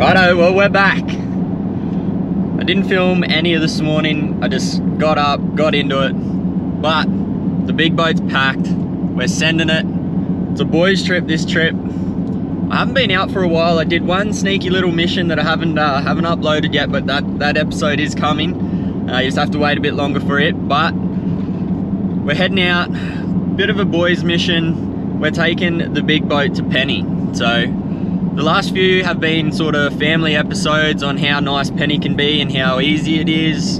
Righto, well we're back. I didn't film any of this morning. I just got up, got into it. But the big boat's packed. We're sending it. It's a boys trip this trip. I haven't been out for a while. I did one sneaky little mission that I haven't uploaded yet, but that episode is coming. You just have to wait a bit longer for it. But we're heading out. Bit of a boys mission. We're taking the big boat to Penny. So the last few have been sort of family episodes on how nice Penny can be and how easy it is.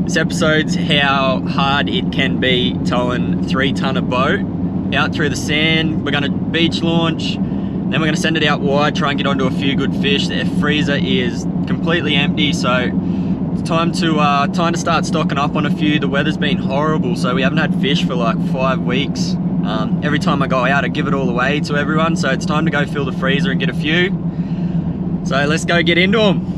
This episode's how hard it can be towing 3-tonner boat out through the sand. We're gonna beach launch, then we're gonna send it out wide, try and get onto a few good fish. The freezer is completely empty, so it's time to start stocking up on a few. The weather's been horrible, so we haven't had fish for like 5 weeks. Every time I go out, I give it all away to everyone, so it's time to go fill the freezer and get a few. So let's go get into them.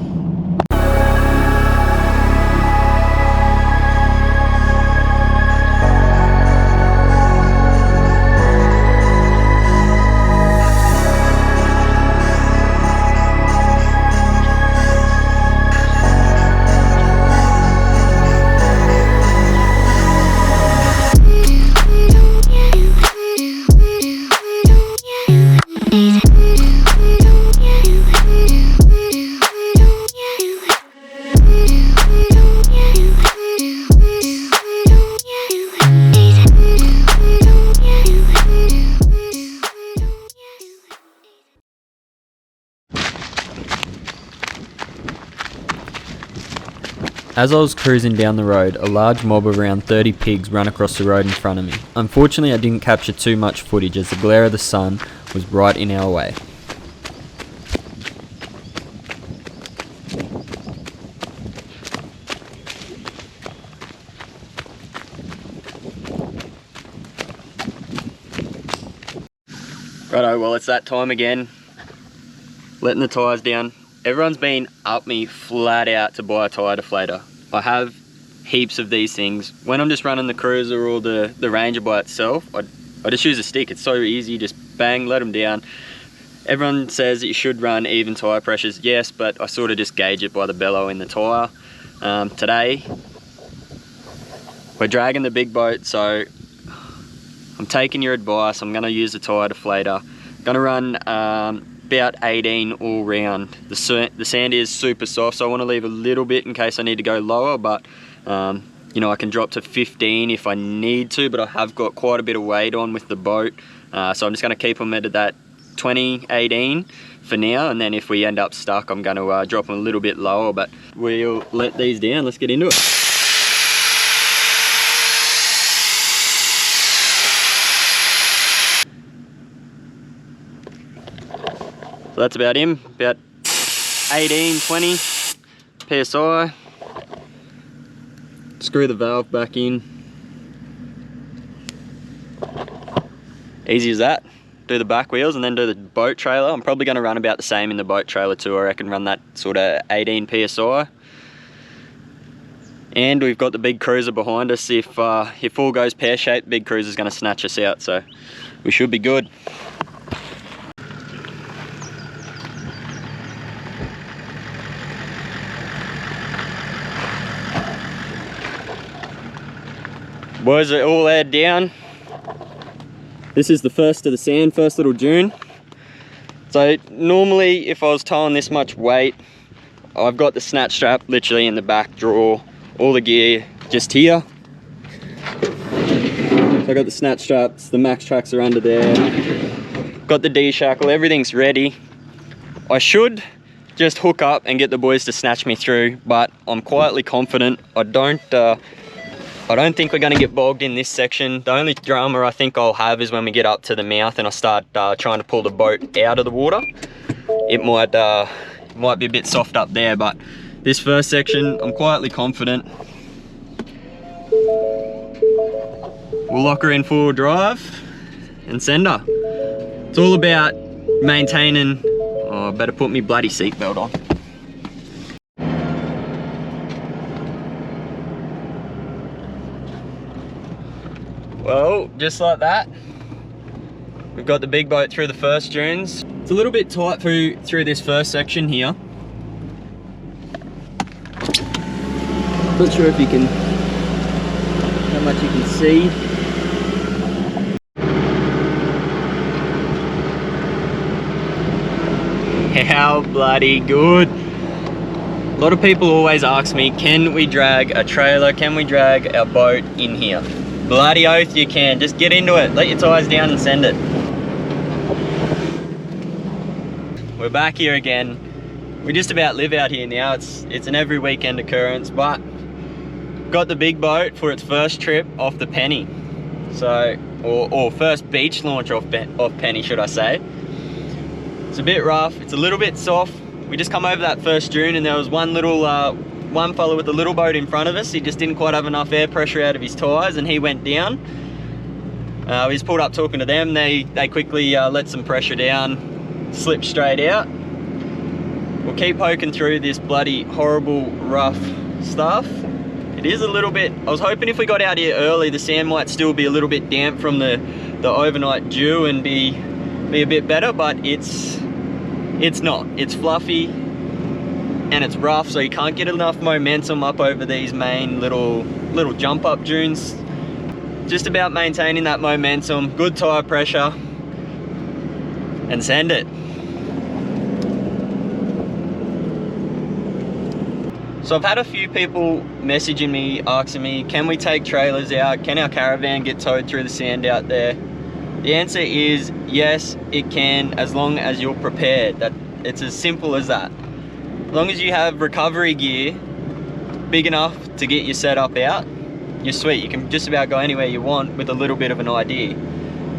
As I was cruising down the road, a large mob of around 30 pigs ran across the road in front of me. Unfortunately, I didn't capture too much footage as the glare of the sun was right in our way. Righto, well it's that time again. Letting the tyres down. Everyone's been up me flat out to buy a tyre deflator. I have heaps of these things. When I'm just running the cruiser or the Ranger by itself, I just use a stick. It's so easy, just bang, let them down. Everyone says that you should run even tyre pressures. Yes, but I sort of just gauge it by the bellow in the tyre. Today, we're dragging the big boat, so I'm taking your advice. I'm gonna use the tyre deflator. Gonna run about 18 all round. The sand is super soft, so I want to leave a little bit in case I need to go lower, but you know, I can drop to 15 if I need to, but I have got quite a bit of weight on with the boat, so I'm just going to keep them at that 20, 18 for now, and then if we end up stuck, I'm going to drop them a little bit lower, but we'll let these down. Let's get into it. So that's about him, about 18, 20 PSI. Screw the valve back in. Easy as that. Do the back wheels and then do the boat trailer. I'm probably gonna run about the same in the boat trailer too. I reckon run that sort of 18 PSI. And we've got the big cruiser behind us. If all goes pear-shaped, big cruiser's gonna snatch us out, so we should be good. Boys are all aired down. This is the first of the sand, first little dune. So normally if I was towing this much weight, I've got the snatch strap literally in the back drawer, all the gear just here. So I got the snatch straps, the max tracks are under there. Got the D-shackle, everything's ready. I should just hook up and get the boys to snatch me through, but I'm quietly confident. I don't think we're going to get bogged in this section. The only drama I think I'll have is when we get up to the mouth and I start trying to pull the boat out of the water. It might be a bit soft up there, but this first section, I'm quietly confident. We'll lock her in full drive and send her. It's all about maintaining, I better put my bloody seatbelt on. Well, just like that, we've got the big boat through the first dunes. It's a little bit tight through this first section here, Not sure if you can, how much you can see. How bloody good. A lot of people always ask me, can we drag a trailer, can we drag our boat in here? Bloody oath you can. Just get into it, let your tyres down and send it. We're back here again. We just about live out here now. It's an every weekend occurrence, but got the big boat for its first trip off the Penny. So, or first beach launch off Penny, should I say. It's a bit rough, it's a little bit soft. We just come over that first dune and there was one fella with a little boat in front of us. He just didn't quite have enough air pressure out of his tyres and he went down. We just pulled up talking to them. They quickly let some pressure down, slipped straight out. We'll keep poking through this bloody horrible rough stuff. It is a little bit, I was hoping if we got out here early the sand might still be a little bit damp from the overnight dew and be a bit better, but it's not. It's fluffy and it's rough, so you can't get enough momentum up over these main little jump up dunes. Just about maintaining that momentum, good tire pressure, and send it. So I've had a few people messaging me, asking me, can we take trailers out? Can our caravan get towed through the sand out there? The answer is yes, it can, as long as you're prepared. It's as simple as that. As long as you have recovery gear big enough to get your setup out, you're sweet. You can just about go anywhere you want with a little bit of an idea.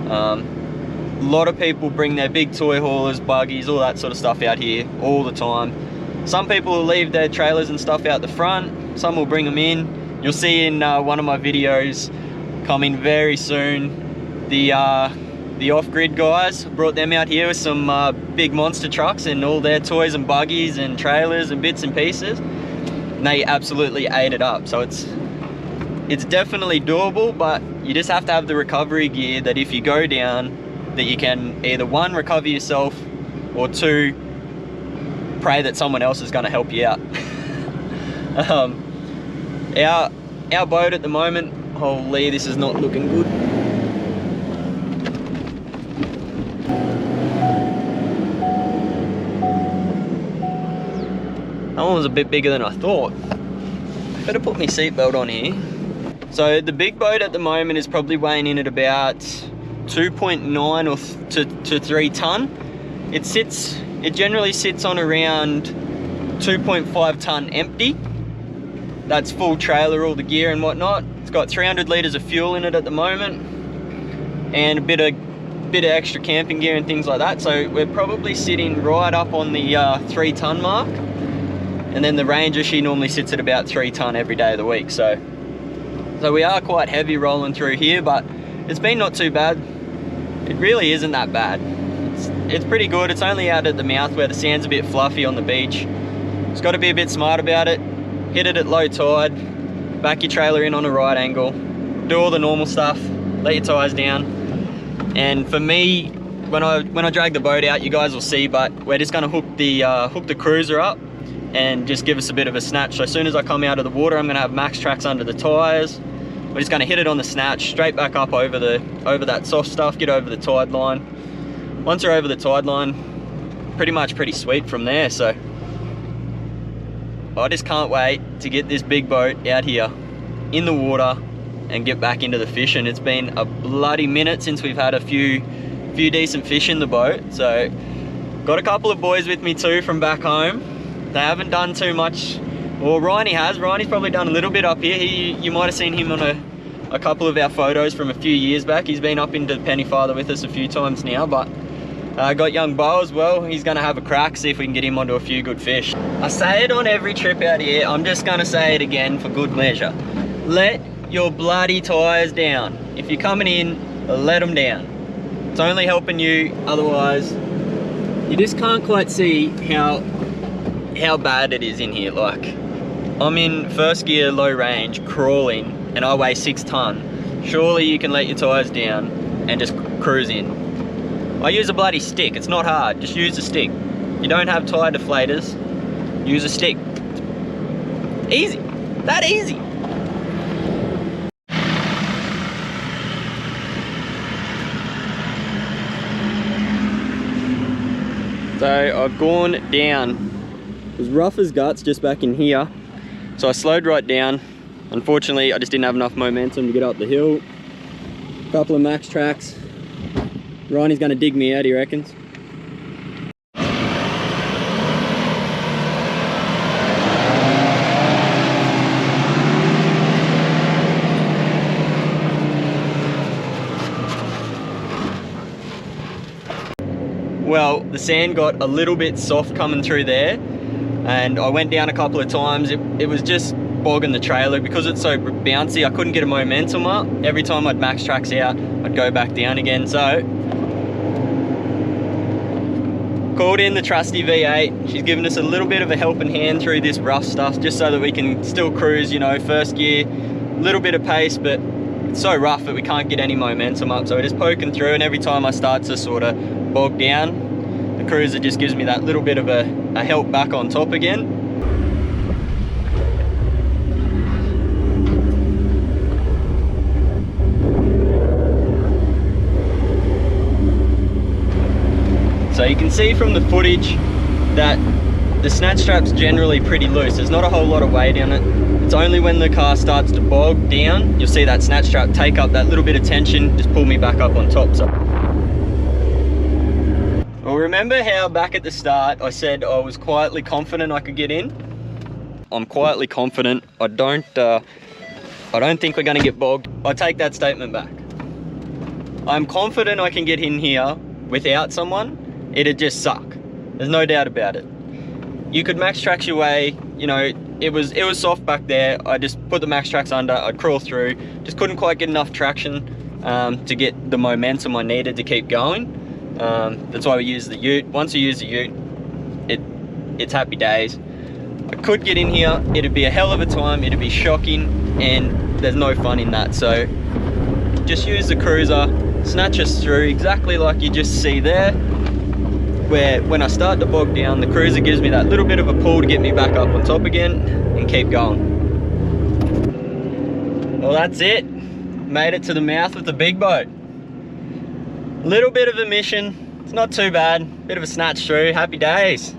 A lot of people bring their big toy haulers, buggies, all that sort of stuff out here all the time. Some people will leave their trailers and stuff out the front. Some will bring them in. You'll see in one of my videos coming very soon, the off-grid guys brought them out here with some big monster trucks and all their toys and buggies and trailers and bits and pieces, and they absolutely ate it up. So it's definitely doable, but you just have to have the recovery gear that if you go down, that you can either one, recover yourself, or two, pray that someone else is going to help you out. Our boat at the moment, holy, this is not looking good. That one was a bit bigger than I thought. Better put my seatbelt on here. So the big boat at the moment is probably weighing in at about 2.9 to 3 ton. It generally sits on around 2.5 ton empty. That's full trailer, all the gear and whatnot. It's got 300 litres of fuel in it at the moment, and a bit of extra camping gear and things like that. So we're probably sitting right up on the 3 ton mark. And then the Ranger, she normally sits at about 3 ton every day of the week. So we are quite heavy rolling through here, but it's been not too bad. It really isn't that bad. It's pretty good. It's only out at the mouth where the sand's a bit fluffy on the beach. Just got to be a bit smart about it. Hit it at low tide, back your trailer in on a right angle, do all the normal stuff, let your tires down. And for me, when I drag the boat out, you guys will see, but we're just going to hook the cruiser up and just give us a bit of a snatch. So as soon as I come out of the water, I'm going to have max tracks under the tires. We're just going to hit it on the snatch, straight back up over that soft stuff, get over the tide line. Once you're over the tide line, pretty sweet from there. So I just can't wait to get this big boat out here in the water and get back into the fishing. It's been a bloody minute since we've had a few decent fish in the boat. So got a couple of boys with me too from back home. They haven't done too much. Well, Ryanny has. Ryanny's probably done a little bit up here. You might have seen him on a couple of our photos from a few years back. He's been up into Pennyfather with us a few times now, but got young Bo as well. He's gonna have a crack, see if we can get him onto a few good fish. I say it on every trip out here. I'm just gonna say it again for good measure. Let your bloody tires down. If you're coming in, let them down. It's only helping you, otherwise you just can't quite see how bad it is in here. Like, I'm in first gear, low range, crawling, and I weigh 6 ton. Surely you can let your tires down and just cruise in. I use a bloody stick. It's not hard. Just use a stick. You don't have tire deflators, use a stick. Easy. That easy. So I've gone down. It was rough as guts just back in here. So I slowed right down. Unfortunately, I just didn't have enough momentum to get up the hill. A couple of max tracks. Ronnie's gonna dig me out, he reckons. Well, the sand got a little bit soft coming through there, and I went down a couple of times. It was just bogging the trailer because it's so bouncy. I couldn't get a momentum up. Every time I'd max tracks out, I'd go back down again. So called in the trusty V8. She's given us a little bit of a helping hand through this rough stuff, just so that we can still cruise, you know, first gear, a little bit of pace, but it's so rough that we can't get any momentum up. So we're just poking through, and every time I start to sort of bog down, the cruiser just gives me that little bit of a help back on top again. So you can see from the footage that the snatch strap's generally pretty loose. There's not a whole lot of weight in it. It's only when the car starts to bog down, you'll see that snatch strap take up that little bit of tension, just pull me back up on top. So, well, remember how back at the start I said I was quietly confident I could get in? I'm quietly confident. I don't think we're gonna get bogged. I take that statement back. I'm confident I can get in here without someone. It'd just suck. There's no doubt about it. You could max tracks your way, you know, it was soft back there. I just put the max tracks under, I'd crawl through, just couldn't quite get enough traction to get the momentum I needed to keep going. That's why we use the ute. Once you use the ute, it's happy days. I could get in here, it'd be a hell of a time, it'd be shocking, and there's no fun in that. So just use the cruiser, snatch us through exactly like you just see there, where when I start to bog down, the cruiser gives me that little bit of a pull to get me back up on top again and keep going. Well, that's it. Made it to the mouth of the big boat. Little bit of a mission. It's not too bad. Bit of a snatch through. Happy days.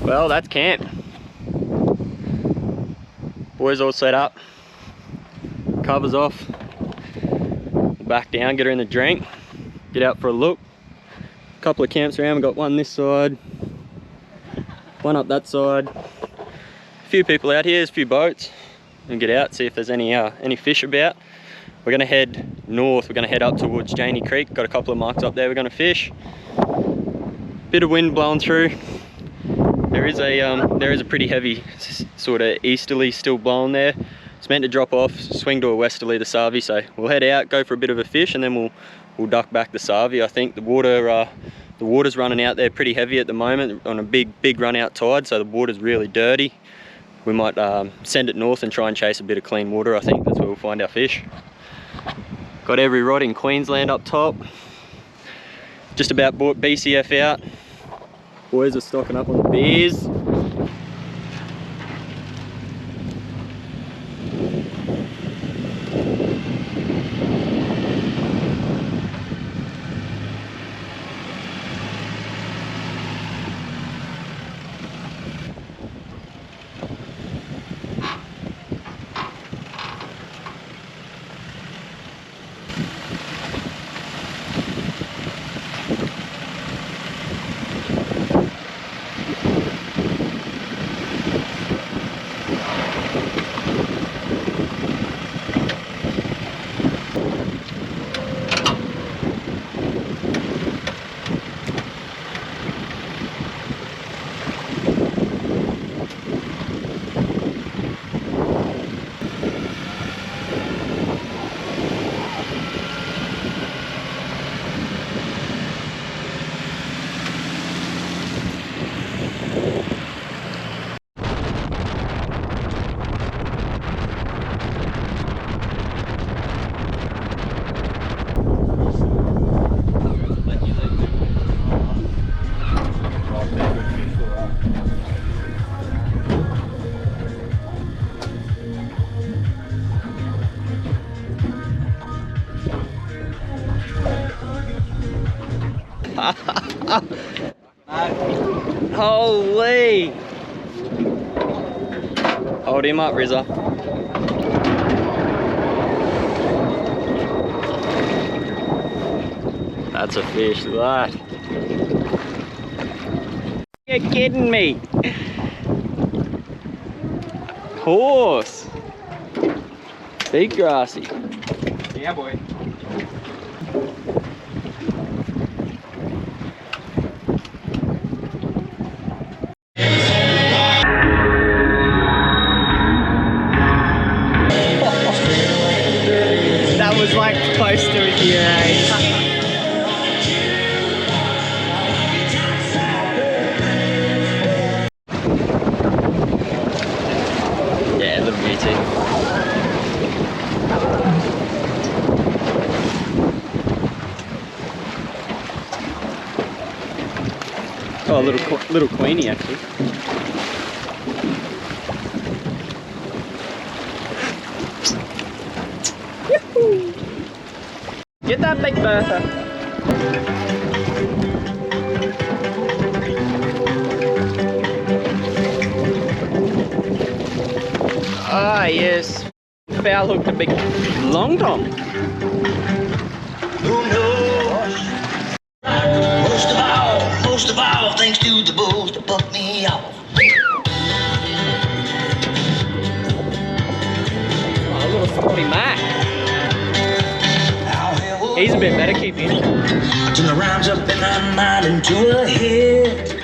Well, that's camp. Boys all set up. Covers off. Back down, get her in the drink. Get out for a look. A couple of camps around. We've got one this side, one up that side. A few people out here, there's a few boats. And get out, see if there's any fish about. We're gonna head north. We're gonna head up towards Janey Creek. Got a couple of marks up there we're gonna fish. Bit of wind blowing through. There is a pretty heavy sort of easterly still blowing there. It's meant to drop off, swing to a westerly, the Savi. So we'll head out, go for a bit of a fish, and then we'll duck back the Savi. I think the water's running out there pretty heavy at the moment on a big run out tide, so the water's really dirty. We might send it north and try and chase a bit of clean water. I think that's where we'll find our fish. Got every rod in Queensland up top. Just about bought BCF out. Boys are stocking up on the beers. Holy! Hold him up, Rizza. That's a fish, look at that. You're kidding me. Horse. Big grassy. Yeah, boy. That was like close to a year, eh? Yeah, little beauty. Oh, little queenie actually. Get that big Bertha. Ah, yes. Foul hooked a big long tom. Who knows? Most of all, thanks to the bulls that buck me off. Oh, a little Scotty Mac. He's a bit better keeping. Turn the rhymes up in my mind into a hit.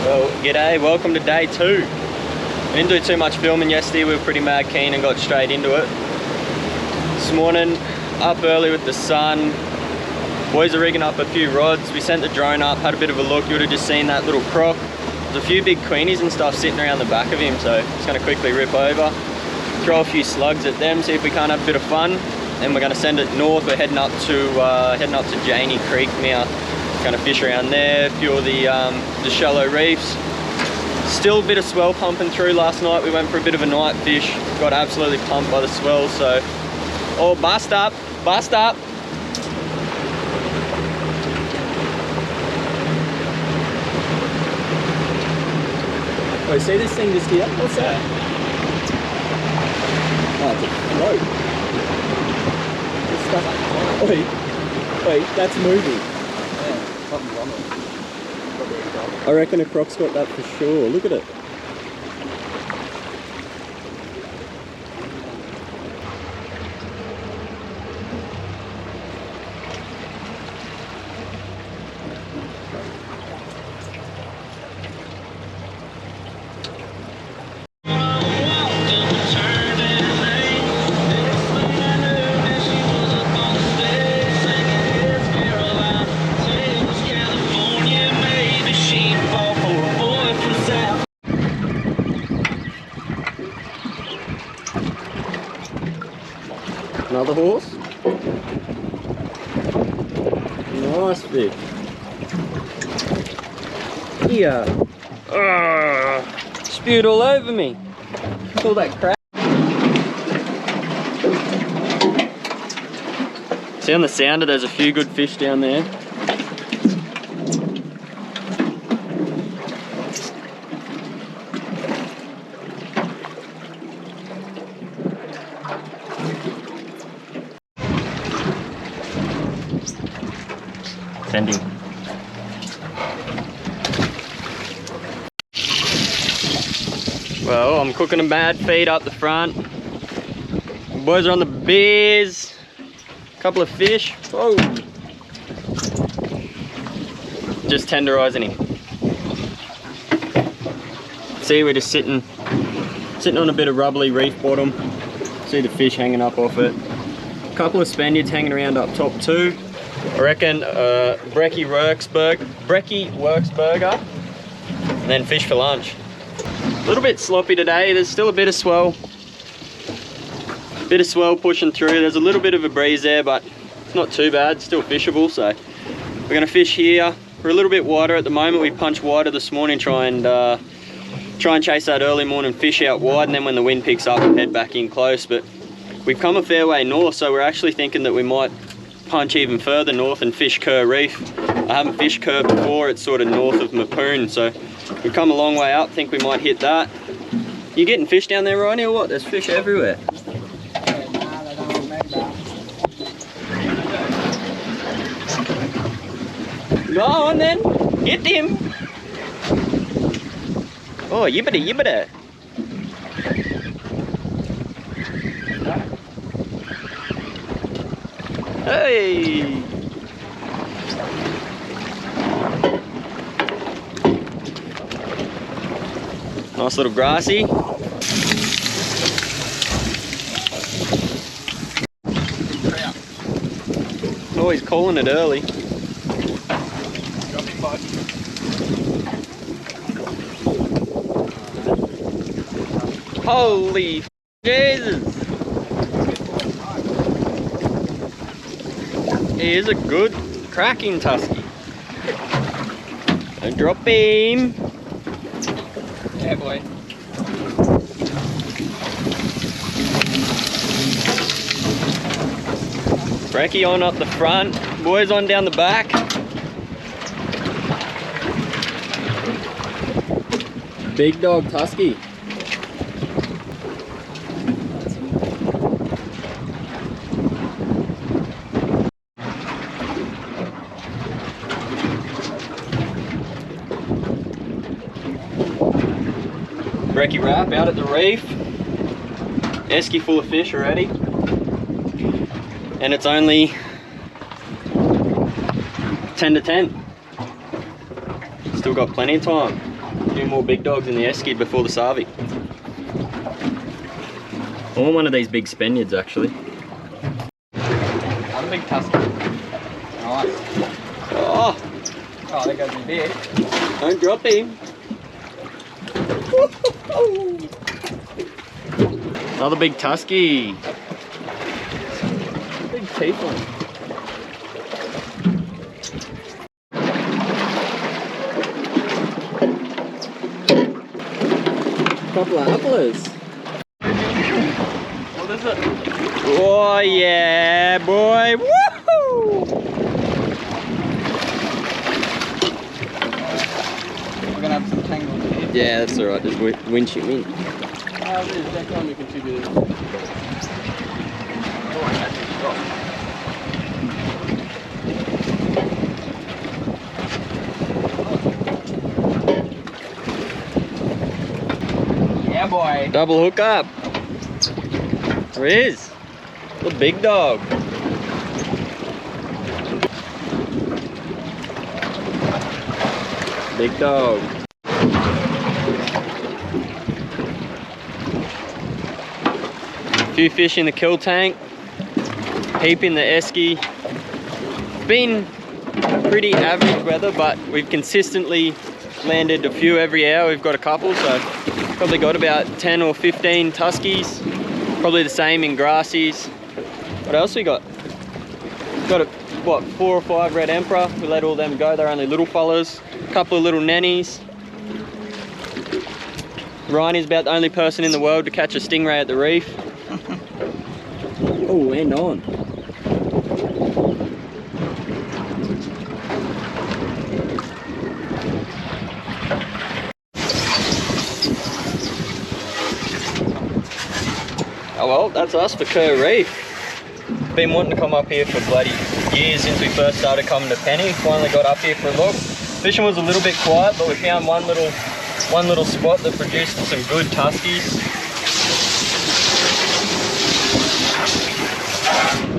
Well, g'day, welcome to day 2. We didn't do too much filming yesterday, we were pretty mad keen and got straight into it. This morning, up early with the sun, boys are rigging up a few rods. We sent the drone up, had a bit of a look. You would have just seen that little croc. There's a few big queenies and stuff sitting around the back of him, so just gonna quickly rip over, throw a few slugs at them, see if we can't have a bit of fun. Then we're gonna send it north. We're heading up to Janey Creek now. Gonna fish around there, a few of the shallow reefs. Still a bit of swell pumping through. Last night we went for a bit of a night fish, got absolutely pumped by the swell, so oh, bust up. Oh, see this thing just here? What's that? Oh, it's a float. Wait, that's moving. I reckon a croc's got that for sure. Look at it. Another horse. Nice fish. Yeah. Spewed all over me. All that crap. See on the sounder, there's a few good fish down there. Sending. Well, I'm cooking a mad feed up the front. Boys are on the beers. Couple of fish. Whoa. Just tenderizing him. See, we're just sitting on a bit of rubbly reef bottom. See the fish hanging up off it. Couple of Spaniards hanging around up top too. I reckon brekkie works burger, and then fish for lunch. A little bit sloppy today. There's still a bit of swell. Bit of swell pushing through. There's a little bit of a breeze there, but it's not too bad. Still fishable. So we're gonna fish here. We're a little bit wider at the moment. We punched wider this morning, try and chase that early morning fish out wide, and then when the wind picks up, head back in close. But we've come a fair way north, so we're actually thinking that we might punch even further north and fish Kerr Reef. I haven't fished Kerr before. It's sort of north of Mapoon, so we've come a long way up. Think we might hit that. You getting fish down there, Ronnie, or what? There's fish everywhere. Go on then, hit him. Oh, yibbity. Hey. Nice little grassy. Oh, he's calling it early. Holy Jesus! He is a good cracking tusky. Don't drop him. Yeah, boy. Brekkie on up the front, boys on down the back. Big dog tusky. Brekkie wrap out at the reef. Esky full of fish already. And it's only 10 to 10. Still got plenty of time. A few more big dogs in the esky before the sarvi. I want one of these big Spaniards actually. Not a big tusky. Nice. Oh, there goes the big. don't drop him. Another big tusky. Big teeth one. Couple of applers. What is it? Oh yeah, boy! Woohoo! We're gonna have some tangles here. Yeah, that's alright. Just winch him in. Next time we can do this. Yeah, boy. Double hook up. There he is. The big dog. Big dog. Few fish in the kill tank. Heap in the esky. Been pretty average weather, but we've consistently landed a few every hour. We've got a couple, so probably got about 10 or 15 tuskies. Probably the same in grassies. What else we got? Got a, what, 4 or 5 red emperor. We let all them go, they're only little fellas. A couple of little nennies. Ryan's about the only person in the world to catch a stingray at the reef. Oh, and on. Oh well, that's us for Kerr Reef. Been wanting to come up here for bloody years since we first started coming to Penny. Finally got up here for a look. Fishing was a little bit quiet, but we found one little spot that produced some good tuskies.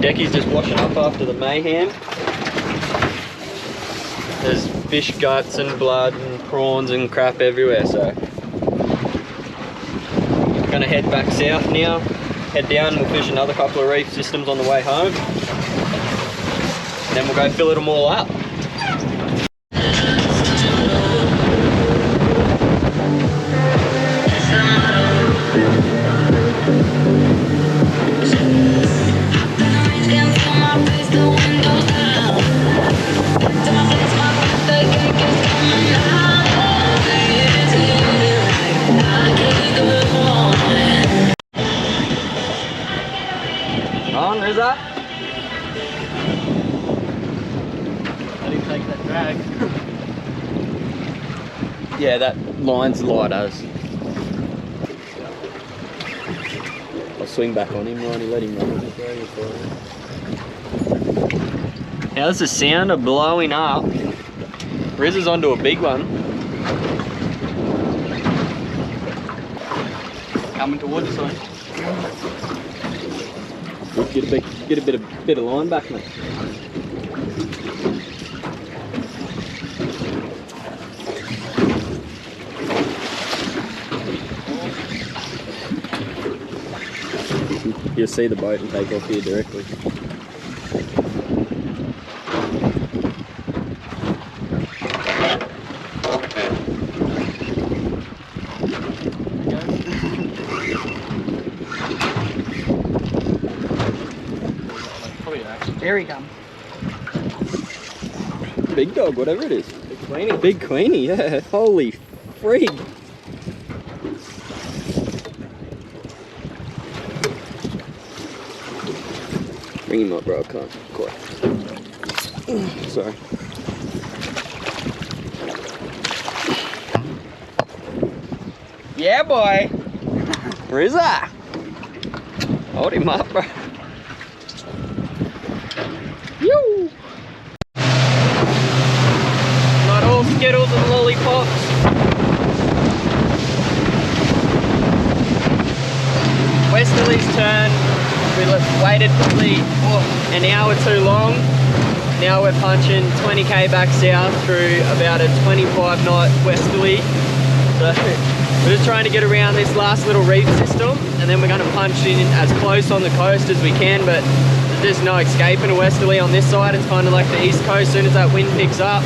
Decky's just washing up after the mayhem. There's fish guts and blood and prawns and crap everywhere, so I'm gonna head back south now. Head down and we'll fish another couple of reef systems on the way home. And then we'll go fill them all up. On, where's that? I didn't take that drag. Yeah, that line's light as. I'll swing back on him, Ronnie, let him run. How's the sound of blowing up? Riz is onto a big one. Coming towards us, mate. Get a bit of line back, mate. You'll see the boat and take off here directly. Here he comes. Big dog, whatever it is. Big Queenie. Big Queenie, yeah. Holy freak. Bring him up, bro. I can't quite. Sorry. Yeah, boy. Rizza! Hold him up, bro. Yoo! Not all Skittles and lollipops. Westerly's turn. We waited probably an hour too long. Now we're punching 20k back south through about a 25 knot westerly. So we're just trying to get around this last little reef system, and then we're going to punch in as close on the coast as we can, but there's no escaping a westerly on this side. It's kind of like the east coast. As soon as that wind picks up,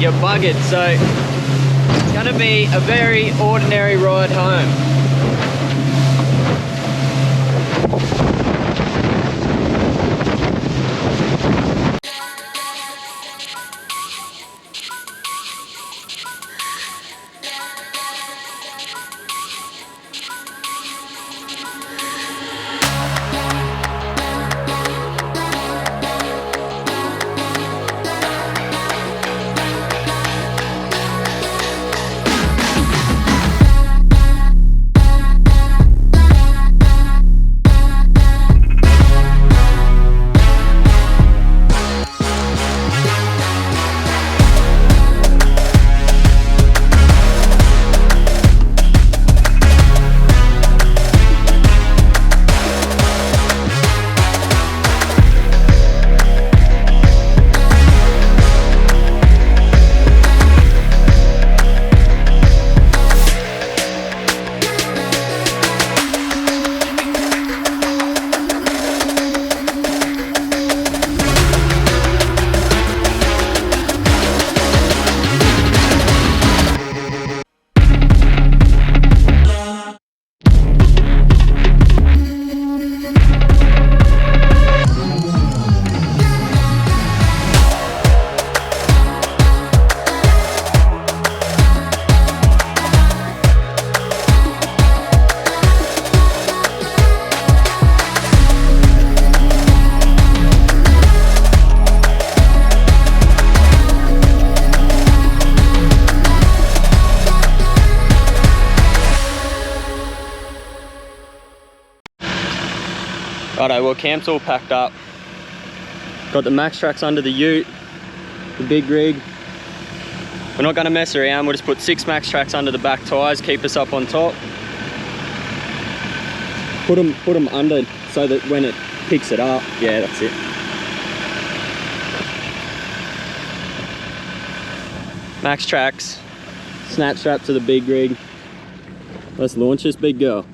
you're buggered. So it's going to be a very ordinary ride home. Righto, well, camp's all packed up. Got the max tracks under the ute, the big rig. We're not gonna mess around, we'll just put 6 max tracks under the back tires, keep us up on top. Put them under so that when it picks it up, yeah, that's it. Max tracks, snap strap to the big rig. Let's launch this big girl.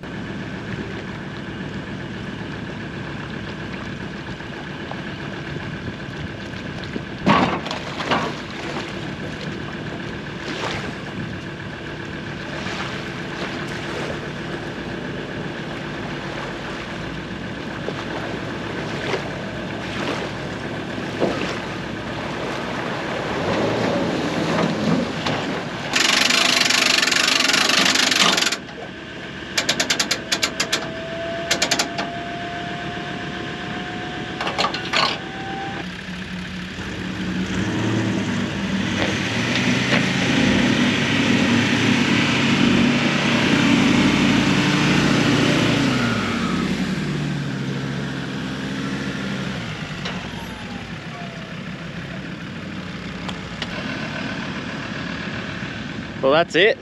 Well, that's it.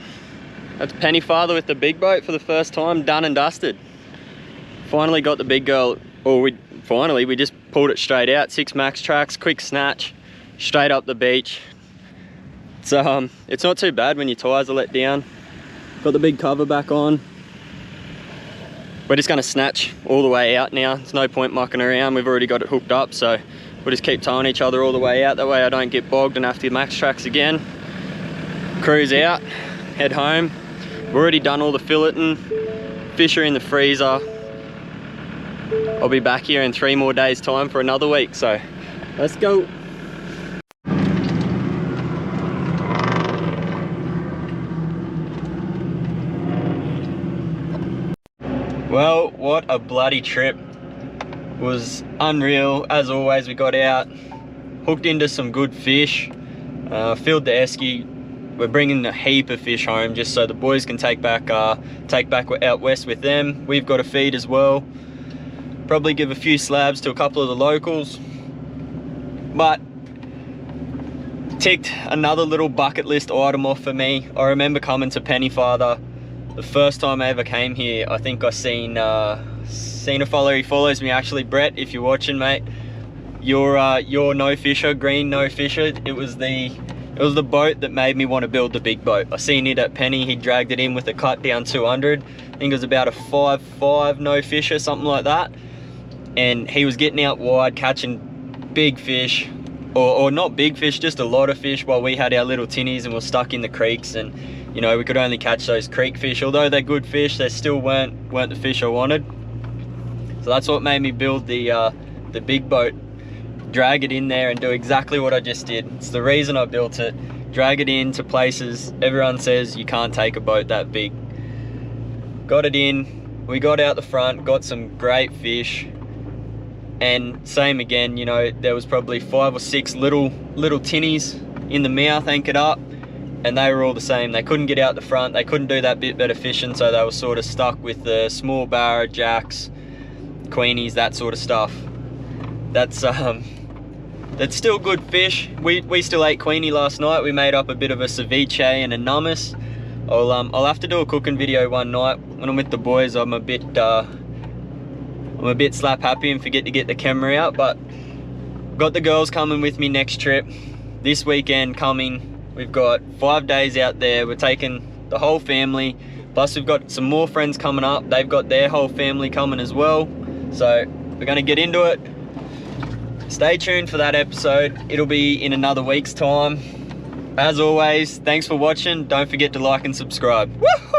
That's Pennyfather with the big boat for the first time, done and dusted. Finally got the big girl, or we just pulled it straight out. 6 max tracks, quick snatch, straight up the beach. So it's not too bad when your tires are let down. Got the big cover back on. We're just gonna snatch all the way out now. There's no point mucking around. We've already got it hooked up, so we'll just keep towing each other all the way out. That way I don't get bogged and have to max tracks again. Cruise out, head home. We've already done all the filleting. Fish are in the freezer. I'll be back here in 3 more days' time for another week, so let's go. Well, what a bloody trip. It was unreal. As always, we got out, hooked into some good fish, filled the esky. We're bringing a heap of fish home just so the boys can take back out west with them. We've got a feed as well. Probably give a few slabs to a couple of the locals. But ticked another little bucket list item off for me. I remember coming to Pennyfather. The first time I ever came here, I think I seen a follower. He follows me actually, Brett, if you're watching, mate. Your no fisher, green no fisher. It was the boat that made me want to build the big boat. I seen it at Penny, he dragged it in with a cut down 200. I think it was about a 5.5 no fisher, something like that. And he was getting out wide, catching big fish, or not big fish, just a lot of fish, while we had our little tinnies and were stuck in the creeks. And you know, we could only catch those creek fish. Although they're good fish, they still weren't the fish I wanted. So that's what made me build the big boat. Drag it in there and do exactly what I just did. It's the reason I built it. Drag it into places everyone says you can't take a boat that big. Got it in, we got out the front, got some great fish. And same again, you know, there was probably 5 or 6 little tinnies in the mouth anchored up, and they were all the same. They couldn't get out the front, they couldn't do that bit better fishing, so they were sort of stuck with the small barra, jacks, queenies, that sort of stuff. That's still good fish. We still ate queenie last night. We made up a bit of a ceviche and a nummus. I'll have to do a cooking video one night when I'm with the boys. I'm a bit slap happy and forget to get the camera out, but got the girls coming with me next trip. This weekend coming, we've got 5 days out there. We're taking the whole family, plus we've got some more friends coming up. They've got their whole family coming as well, so we're gonna get into it. Stay tuned for that episode. It'll be in another week's time. As always, thanks for watching. Don't forget to like and subscribe. Woohoo!